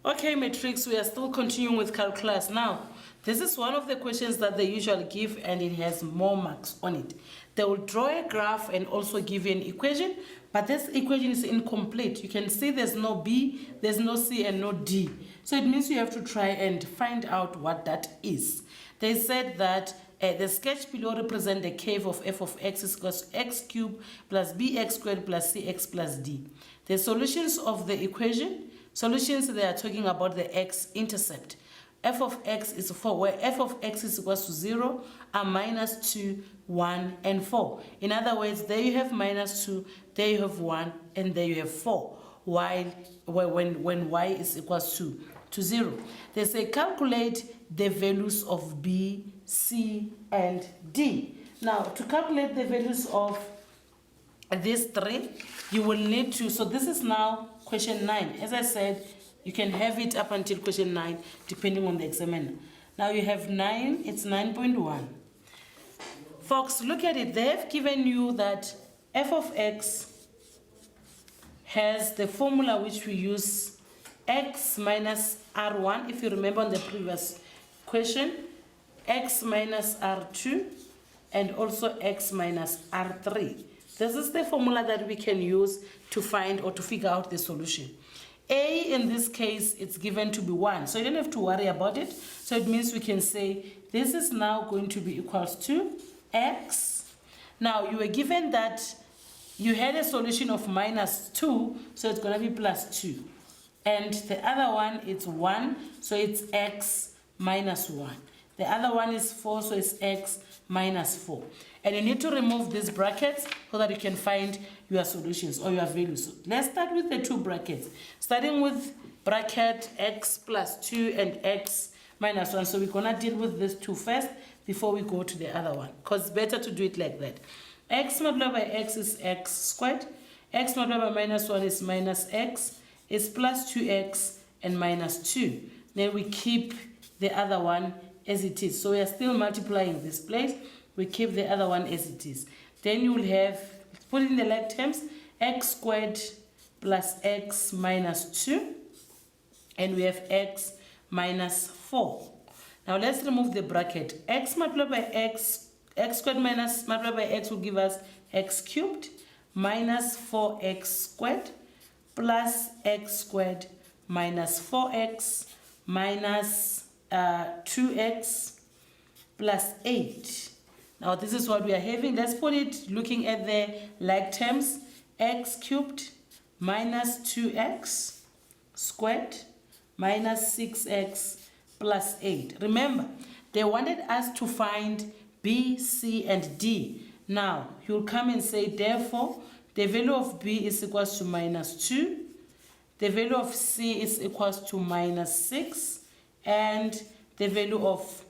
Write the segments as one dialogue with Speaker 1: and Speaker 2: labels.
Speaker 1: Okay, matrix, we are still continuing with calculus. Now, this is one of the questions that they usually give and it has more marks on it. They will draw a graph and also give you an equation, but this equation is incomplete. You can see there's no B, there's no C and no D. So it means you have to try and find out what that is. They said that the sketch below represents the curve of f of x is equal to x cubed plus bx squared plus cx plus d. The solutions of the equation, solutions, they are talking about the x-intercept. F of x is 4, where f of x is equal to 0, and minus 2, 1, and 4. In other words, there you have minus 2, there you have 1, and there you have 4, while when y is equal to 0. They say calculate the values of b, c, and d. Now, to calculate the values of these three, you will need to, so this is now question 9. As I said, you can have it up until question 9 depending on the examiner. Now you have 9, it's 9.1. Folks, look at it. They have given you that f of x has the formula which we use, x minus r1, if you remember on the previous question, x minus r2, and also x minus r3. This is the formula that we can use to find or to figure out the solution. A, in this case, it's given to be 1, so you don't have to worry about it. So it means we can say this is now going to be equals to x. Now, you were given that you had a solution of minus 2, so it's going to be plus 2. And the other one, it's 1, so it's x minus 1. The other one is 4, so it's x minus 4. And you need to remove these brackets so that you can find your solutions or your values. So let's start with the two brackets. Starting with bracket x plus 2 and x minus 1. So we're going to deal with this 2 first before we go to the other one, because it's better to do it like that. X multiplied by x is x squared. X multiplied by minus 1 is minus x. It's plus 2x and minus 2. Then we keep the other one as it is. So we are still multiplying this place. We keep the other one as it is. Then you will have, put in the like terms, x squared plus x minus 2. And we have x minus 4. Now let's remove the bracket. X multiplied by x squared minus multiplied by x will give us x cubed minus 4x squared plus x squared minus 4x minus 2x plus 8. Now this is what we are having. Let's put it looking at the like terms. X cubed minus 2x squared minus 6x plus 8. Remember, they wanted us to find B, C, and D. Now, you'll come and say, therefore, the value of B is equals to minus 2. The value of C is equals to minus 6. And the value of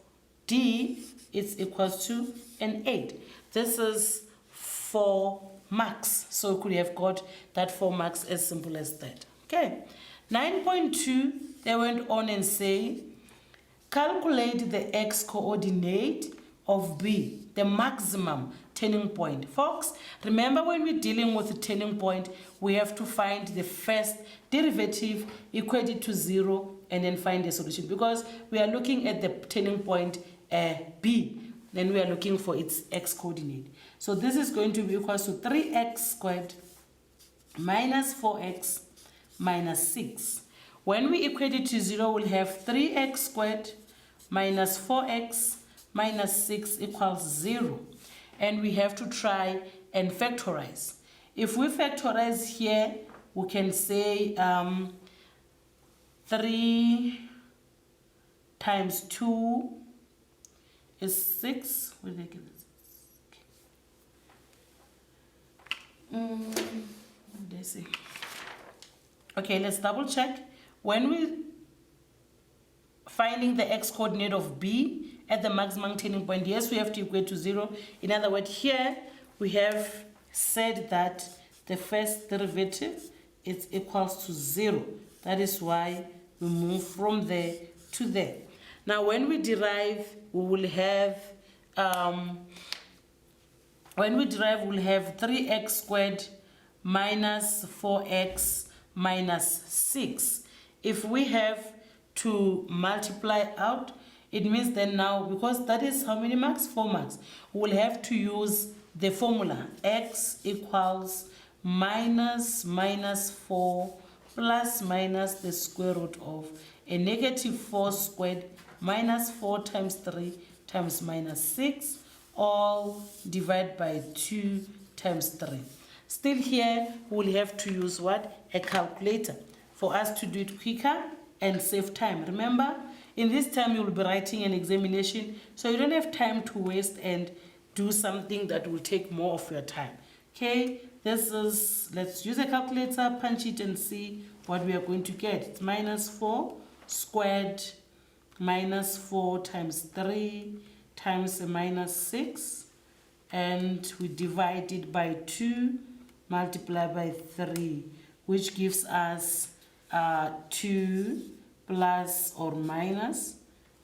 Speaker 1: D is equals to an 8. This is 4 marks. So we could have got that 4 marks as simple as that. Okay. 9.2, they went on and say, calculate the x coordinate of B, the maximum turning point. Folks, remember when we're dealing with the turning point, we have to find the first derivative equated to 0 and then find the solution, because we are looking at the turning point B, then we are looking for its x coordinate. So this is going to be equal to 3x squared minus 4x minus 6. When we equate it to 0, we'll have 3x squared minus 4x minus 6 equals 0. And we have to try and factorize. If we factorize here, we can say 3 times 2 is 6. What did I give it? What did I say? Okay, let's double check. When we finding the x coordinate of B at the maximum turning point, yes, we have to equate to 0. In other words, here we have said that the first derivative is equals to 0. That is why we move from there to there. Now, when we derive, we will have we'll have 3x squared minus 4x minus 6 if we have to multiply out, it means then now, because that is how many marks? 4 marks. We'll have to use the formula x equals minus 4 plus minus the square root of a negative 4 squared minus 4 times 3 times minus 6, all divided by 2 times 3. Still here, we'll have to use what? A calculator for us to do it quicker and save time. Remember, in this time you'll be writing an examination, so you don't have time to waste and do something that will take more of your time. Okay, this is, let's use a calculator, punch it and see what we are going to get. It's minus 4 squared minus 4 times 3 times a minus 6, and we divide it by 2, multiply by 3, which gives us 2 plus or minus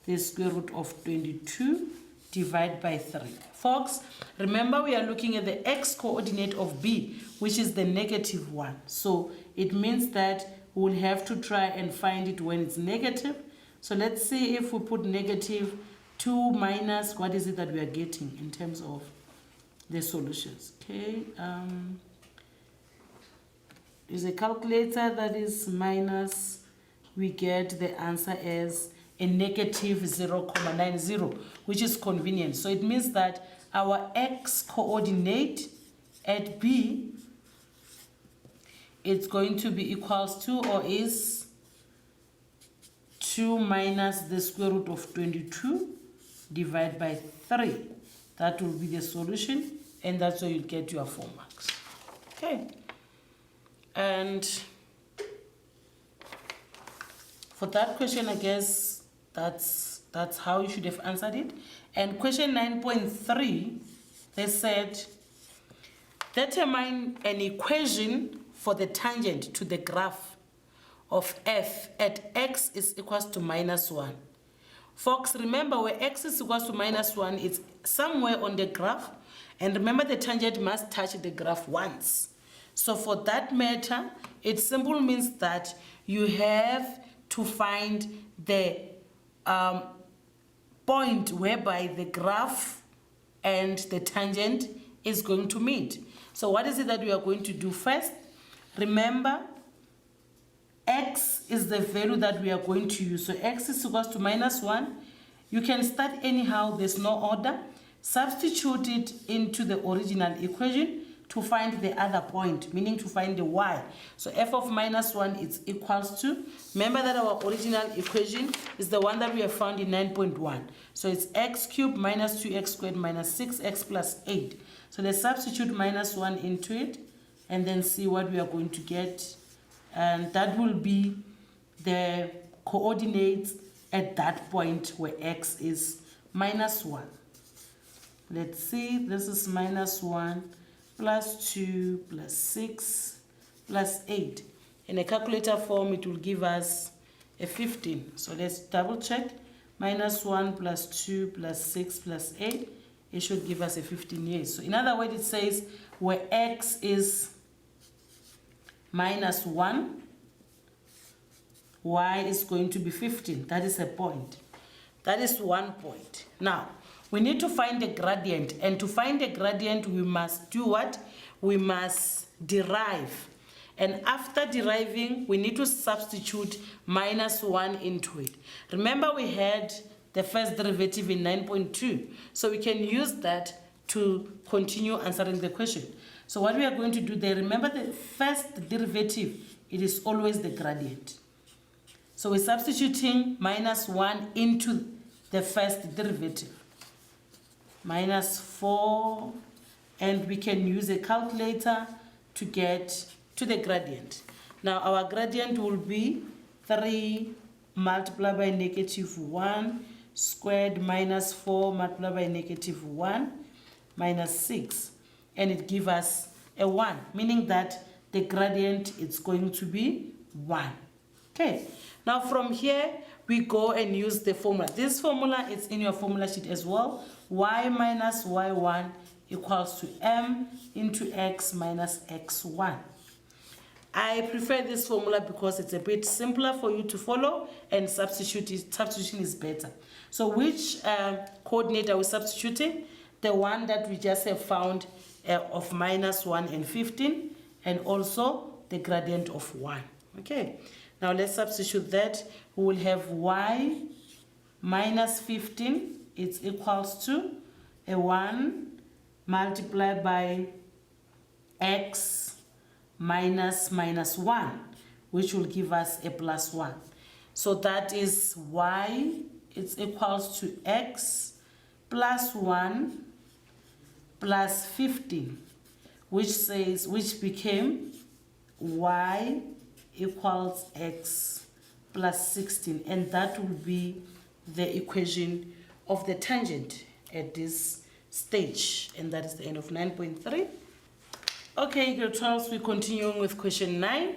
Speaker 1: the square root of 22 divided by 3. Folks, remember we are looking at the x coordinate of b, which is the negative 1. So it means that we'll have to try and find it when it's negative. So let's see if we put negative 2 minus, what is it that we are getting in terms of the solutions. Okay, use a calculator, that is minus, we get the answer as a negative 0.90, which is convenient. So it means that our x coordinate at b, it's going to be equals to, or is 2 minus the square root of 22 divided by 3. That will be the solution, and that's where you get your 4 marks. Okay, and for that question, I guess that's how you should have answered it. And question 9.3, they said, determine an equation for the tangent to the graph of f at x is equals to minus 1. Folks, remember where x is equals to minus 1, it's somewhere on the graph. And remember, the tangent must touch the graph once. So for that matter, it simply means that you have to find the point whereby the graph and the tangent is going to meet. So what is it that we are going to do first? Remember, x is the value that we are going to use. So x is equals to minus 1. You can start anyhow, there's no order. Substitute it into the original equation to find the other point, meaning to find the y. So f of minus 1 is equals to, remember that our original equation is the one that we have found in 9.1. So it's x cubed minus 2x squared minus 6x plus 8. So let's substitute minus 1 into it and then see what we are going to get. And that will be the coordinates at that point where x is minus 1. Let's see, this is minus 1 plus 2 plus 6 plus 8. In a calculator form, it will give us a 15. So let's double check. Minus 1 plus 2 plus 6 plus 8. It should give us a 15 years. So in other words, it says where x is minus 1, y is going to be 15. That is a point. That is 1 point. Now, we need to find the gradient. And to find the gradient, we must do what? We must derive. And after deriving, we need to substitute minus 1 into it. Remember, we had the first derivative in 9.2. So we can use that to continue answering the question. So what we are going to do there, remember the first derivative, it is always the gradient. So we're substituting minus 1 into the first derivative. Minus 4, and we can use a calculator to get to the gradient. Now our gradient will be 3 multiplied by negative 1 squared minus 4 multiplied by negative 1 minus 6. And it gives us a 1, meaning that the gradient is going to be 1. Okay, now from here we go and use the formula. This formula is in your formula sheet as well. Y minus y1 equals to m into x minus x1. I prefer this formula because it's a bit simpler for you to follow, and substitution is better. So which coordinate are we substituting? The one that we just have found of -1 and 15, and also the gradient of 1. Okay, now let's substitute that. We will have y minus 15, it's equals to a 1 multiplied by x minus -1, which will give us a +1. So that is y, it's equals to x plus 1 plus 15, which became y equals x plus 16, and that will be the equation of the tangent at this stage, and that is the end of 9.3. Okay, grade 12, we're continuing with question 9.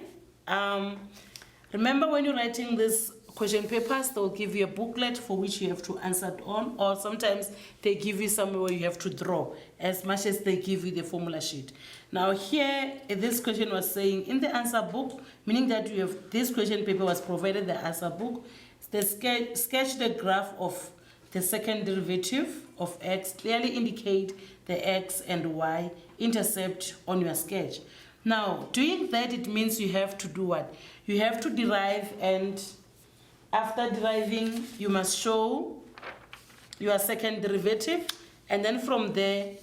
Speaker 1: Remember, when you're writing this question papers, they'll give you a booklet for which you have to answer it on, or sometimes they give you somewhere where you have to draw, as much as they give you the formula sheet. Now here, this question was saying in the answer book, meaning that you have this question paper was provided the answer book, they sketch the graph of the second derivative of x, clearly indicate the x and y intercept on your sketch. Now, doing that, it means you have to do what? You have to derive, and after deriving, you must show your second derivative, and then from there,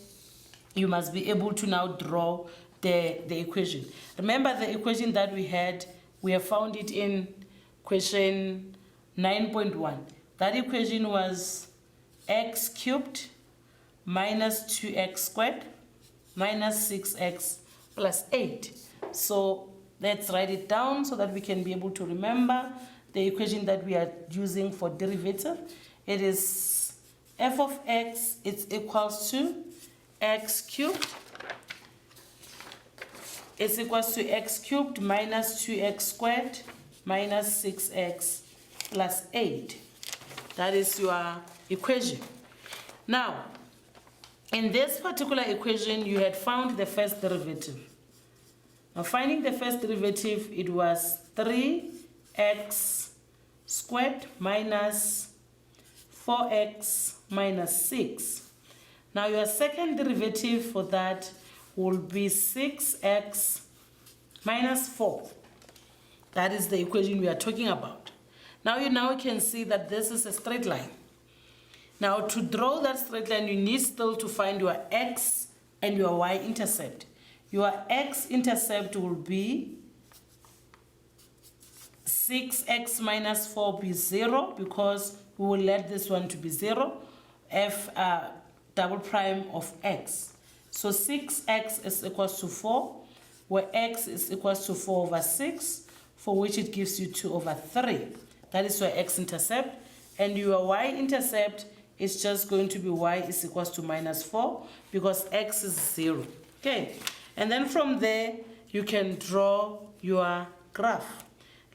Speaker 1: you must be able to now draw the equation. Remember the equation that we have found it in question 9.1. That equation was x cubed minus 2x squared minus 6x plus 8. So let's write it down so that we can be able to remember the equation that we are using for derivative. It is f of x, it's equals to x cubed. It's equals to x cubed minus 2x squared minus 6x plus 8. That is your equation. Now, in this particular equation, you had found the first derivative. Now, finding the first derivative, it was 3x squared minus 4x minus 6. Now, your second derivative for that will be 6x minus 4. That is the equation we are talking about. Now you can see that this is a straight line. Now, to draw that straight line, you need still to find your x and your y-intercept. Your x-intercept will be 6x minus 4 be 0, because we will let this one to be 0, f double prime of x. So 6x is equals to 4, where x is equals to 4 over 6, for which it gives you 2 over 3. That is your x-intercept. And your y-intercept is just going to be y is equals to minus 4, because x is 0. Okay, and then from there, you can draw your graph.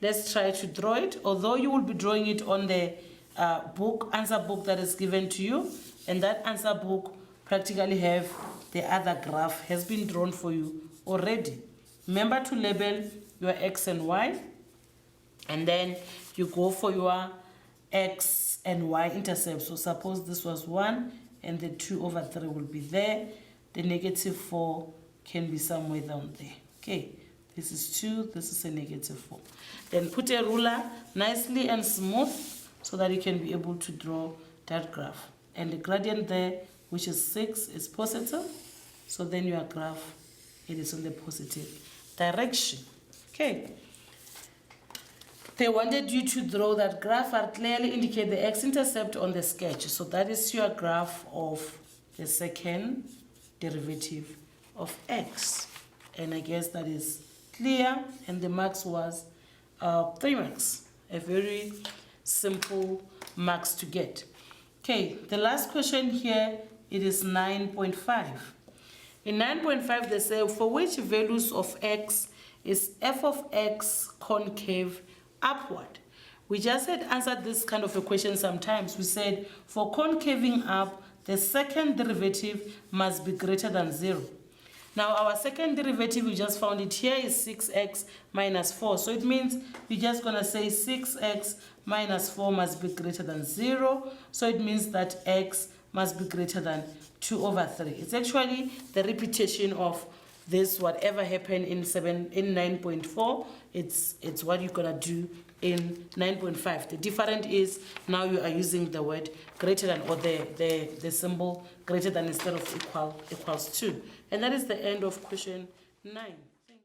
Speaker 1: Let's try to draw it, although you will be drawing it on the answer book that is given to you, and that answer book practically have the other graph has been drawn for you already. Remember to label your x and y, and then you go for your x and y intercept. So suppose this was 1, and the 2 over 3 will be there. The negative 4 can be somewhere down there. Okay, this is 2, this is a negative 4. Then put a ruler nicely and smooth so that you can be able to draw that graph. And the gradient there, which is 6, is positive. So then your graph, it is on the positive direction. Okay. They wanted you to draw that graph and clearly indicate the x-intercept on the sketch. So that is your graph of the second derivative of x. And I guess that is clear, and the marks was 3 marks. A very simple marks to get. Okay, the last question here, it is 9.5. In 9.5, they say, for which values of x is f of x concave upward? We just had answered this kind of a question sometimes. We said, for concaving up, the second derivative must be greater than 0. Now our second derivative, we just found it here, is 6x minus 4. So it means you're just going to say 6x minus 4 must be greater than 0. So it means that x must be greater than 2 over 3. It's actually the repetition of this, whatever happened in 9.4, it's what you're going to do in 9.5. The difference is now you are using the word greater than, or the symbol greater than instead of equals to. And that is the end of question 9.